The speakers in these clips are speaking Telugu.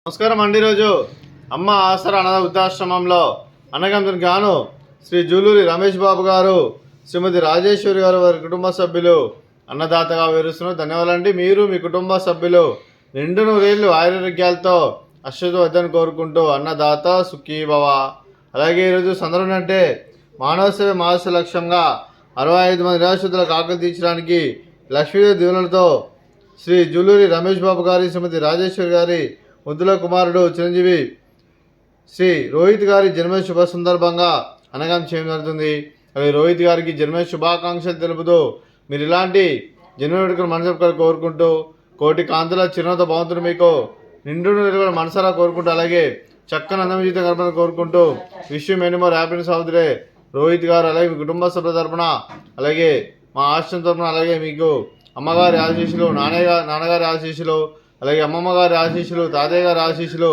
నమస్కారం అండి. రోజు అమ్మ ఆసరా అనాథ వృద్ధాశ్రమంలో అన్నగంతుని గాను శ్రీ జూలూరి రమేష్ బాబు గారు, శ్రీమతి రాజేశ్వరి గారు, వారి కుటుంబ సభ్యులు అన్నదాతగా వివరిస్తున్నారు. ధన్యవాదాలండి. మీరు మీ కుటుంబ సభ్యులు నిండు నూరేళ్లు ఆయురారోగ్యాలతో అశ్వత వద్దని కోరుకుంటూ అన్నదాత సుఖీభవ. అలాగే ఈరోజు సందర్భం అంటే మానవ సేవ మానస లక్ష్యంగా 65 మంది నిరాశ్రితులకు ఆకలి తీర్చడానికి లక్ష్మీదేవి దీవెనలతో శ్రీ జూలూరి రమేష్ బాబు గారి, శ్రీమతి రాజేశ్వరి గారి ముద్దుల కుమారుడు చిరంజీవి శ్రీ రోహిత్ గారి జన్మదిన శుభ సందర్భంగా అన్నదానం చేయడం జరుగుతుంది. అలాగే రోహిత్ గారికి జన్మదిన శుభాకాంక్షలు తెలుపుతూ మీరు ఇలాంటి జన్మదిన మనసు కోరుకుంటూ కోటి కాంతుల చిరునవ్వుతో బాగుంటుంది మీకు నిండు మనసారా కోరుకుంటూ అలాగే చక్కని అందం జీవితం గడపని కోరుకుంటూ wish many more happiness of the day Rohit గారు. అలాగే మీ కుటుంబ సభ్యుల తరపున అలాగే మా ఆశ్రమం తరపున అలాగే మీకు అమ్మగారి ఆశీస్సులు, నాన్నగారి ఆశీస్సులు, అలాగే అమ్మమ్మ గారి ఆశీస్సులు, తాతయ్య గారి ఆశీస్సులు,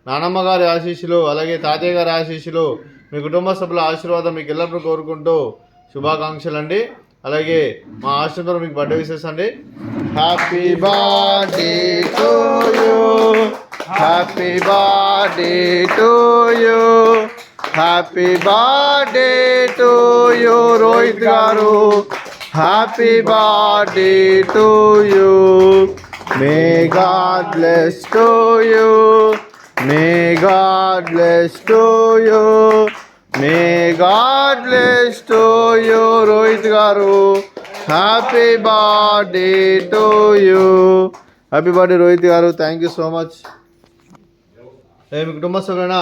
నానమ్మ గారి ఆశీస్సులు, అలాగే తాతయ్య గారి ఆశీస్సులు, మీ కుటుంబ సభ్యుల ఆశీర్వాదం మీకు ఎల్లప్పుడూ కోరుకుంటూ శుభాకాంక్షలు అండి. అలాగే మా ఆశ్రమంలో మీకు బర్త్డే విషెస్ అండి. Happy birthday to you, happy birthday to you, happy birthday to you Rohit garu, happy birthday to you. May God bless to you. May God bless to you. May God bless to you, Rohit garu. Happy birthday to you. Happy birthday, Rohit garu. Thank you so much. మీ కుటుంబ సభ్యులైన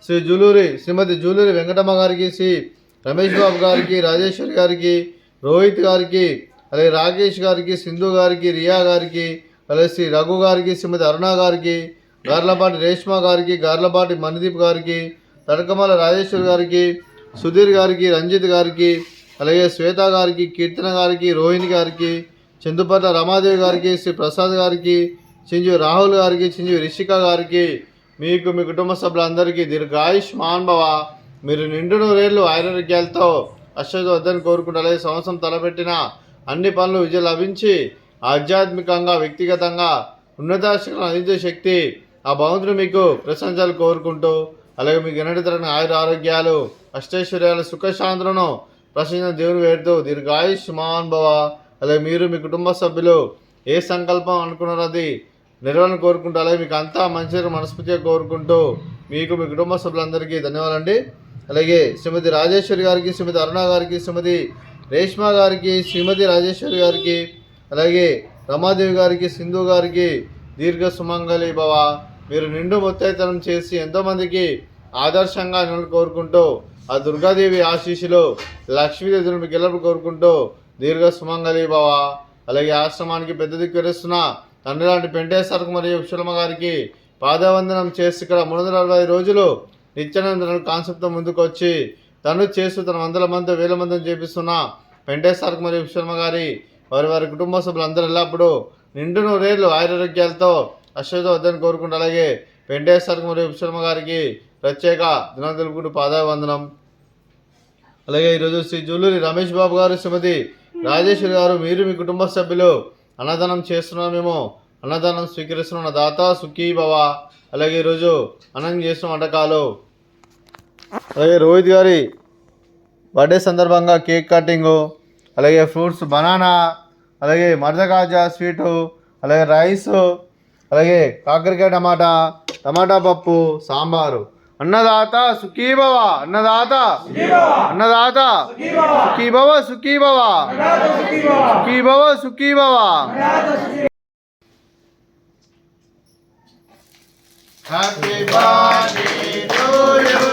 శ్రీ జూలూరి శ్రీమతి జూలూరి వెంకటమ్మ గారికి, శ్రీ రమేష్ బాబు గారికి, రాజేశ్వరి గారికి, రోహిత్ గారికి, అలాగే రాకేష్ గారికి, సింధు గారికి, రియా గారికి, అలాగే శ్రీ రఘు గారికి, శ్రీమతి అరుణ గారికి, గార్లపాటి రేష్మా గారికి, గార్లపాటి మణిదీప్ గారికి, తడకమల రాజేశ్వర్ గారికి, సుధీర్ గారికి, రంజిత్ గారికి, అలాగే శ్వేత గారికి, కీర్తన గారికి, రోహిణి గారికి, చందుపట్ల రమాదేవి గారికి, శ్రీ ప్రసాద్ గారికి, చింజు రాహుల్ గారికి, చింజు రిషిక గారికి, మీకు మీ కుటుంబ సభ్యులందరికీ దీర్ఘాయుష్మాన్ భవ. మీరు నిండు నూరేళ్లు ఆయురారోగ్యాలతో అశ్వత వద్దని కోరుకుంటూ అలాగే సంవత్సరం తలపెట్టిన అన్ని పనులు విజయం లభించి ఆధ్యాత్మికంగా, వ్యక్తిగతంగా ఉన్నతాశక్తులను అందించే శక్తి ఆ భగవంతుడు మీకు ప్రశంసలు కోరుకుంటూ అలాగే మీకు ఎన్నటి తరగని ఆరోగ్యాలు, అష్టైశ్వర్యాలు, సుఖశాంతులను ప్రశంస దేవుని వేడుతూ దీర్ఘాయుష్మాన్ భవ. అలాగే మీరు మీ కుటుంబ సభ్యులు ఏ సంకల్పం అనుకున్నారో అది నెరవేరని కోరుకుంటూ అలాగే మీకు అంతా మంచిగా మనస్ఫూర్తిగా కోరుకుంటూ మీకు మీ కుటుంబ సభ్యులందరికీ ధన్యవాదాలండి. అలాగే శ్రీమతి రాజేశ్వరి గారికి, శ్రీమతి అరుణ గారికి, శ్రీమతి రేష్మా గారికి, శ్రీమతి రాజేశ్వరి గారికి, అలాగే రమాదేవి గారికి, సింధు గారికి దీర్ఘ సుమంగళి భవ. మీరు నిండు ముత్తైతనం చేసి ఎంతోమందికి ఆదర్శంగా నిన్ను కోరుకుంటూ ఆ దుర్గాదేవి ఆశీస్సులు, లక్ష్మీదేవి మీకు ఎల్లప్పుడు కోరుకుంటూ దీర్ఘ సుమంగళి భవ. అలాగే ఆశ్రమానికి పెద్ద దిక్కు వహిస్తున్న తండ్రి లాంటి పెంటేశ్వరకు మరియు విశ్వలమ్మ గారికి పాదవందనం చేసి ఇక్కడ 365 రోజులు నిత్యానంద కాన్సెప్ట్తో ముందుకు వచ్చి తను చేస్తూ తన వందల మంది, వేల మందిని చేపిస్తున్న పెంటేశ్వరకు మరియు విశ్వలమ్మ గారి వారి కుటుంబ సభ్యులందరూ ఎల్లప్పుడూ నిండు నూరేళ్లు ఆయురారోగ్యాలతో అశ్వత వద్దని కోరుకుంటూ అలాగే వెంకటేశ్వరకు మరియు విశ్వమ్మ గారికి ప్రత్యేక దినం తెలుపుకుంటూ పాదావందనం. అలాగే ఈరోజు శ్రీ జూలూరి రమేష్ బాబు గారు, శ్రీమతి రాజేశ్వరి గారు, మీరు మీ కుటుంబ సభ్యులు అన్నదానం చేస్తున్నాం, మేము అన్నదానం స్వీకరిస్తున్న దాత సుఖీ భవ. అలాగే ఈరోజు అన్నం చేస్తున్న వంటకాలు, అలాగే రోహిత్ గారి బర్త్డే సందర్భంగా కేక్ కటింగు, అలాగే ఫ్రూట్స్ బనానా, అలాగే మర్దకాజా స్వీటు, అలాగే రైసు, అలాగే కాకరకాయ టమాటా పప్పు, సాంబారు. అన్నదాత సుఖీభవ, అన్నదాత అన్నదాత సుఖీభవ, సుఖీభవ, సుఖీభవ, సుఖీభవ. Happy birthday to you,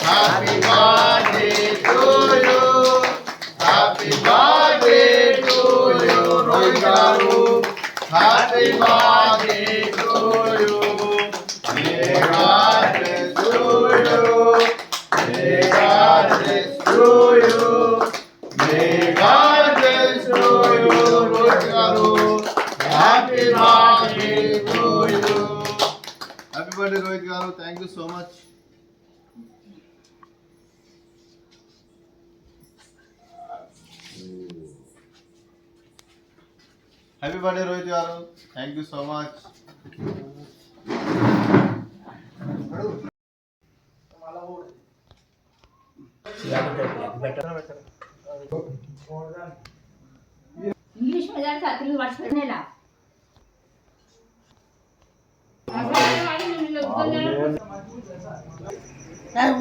happy birthday to you, happy birthday to you Rohit garu, happy birthday to you. May God bless you, may God bless you, may God bless you Rohit garu, happy birthday to you. Happy birthday Rohit garu. Thank you so much. Happy birthday, Rohit garu. Thank you so much. English मध्ये सातवी वर्षाला काय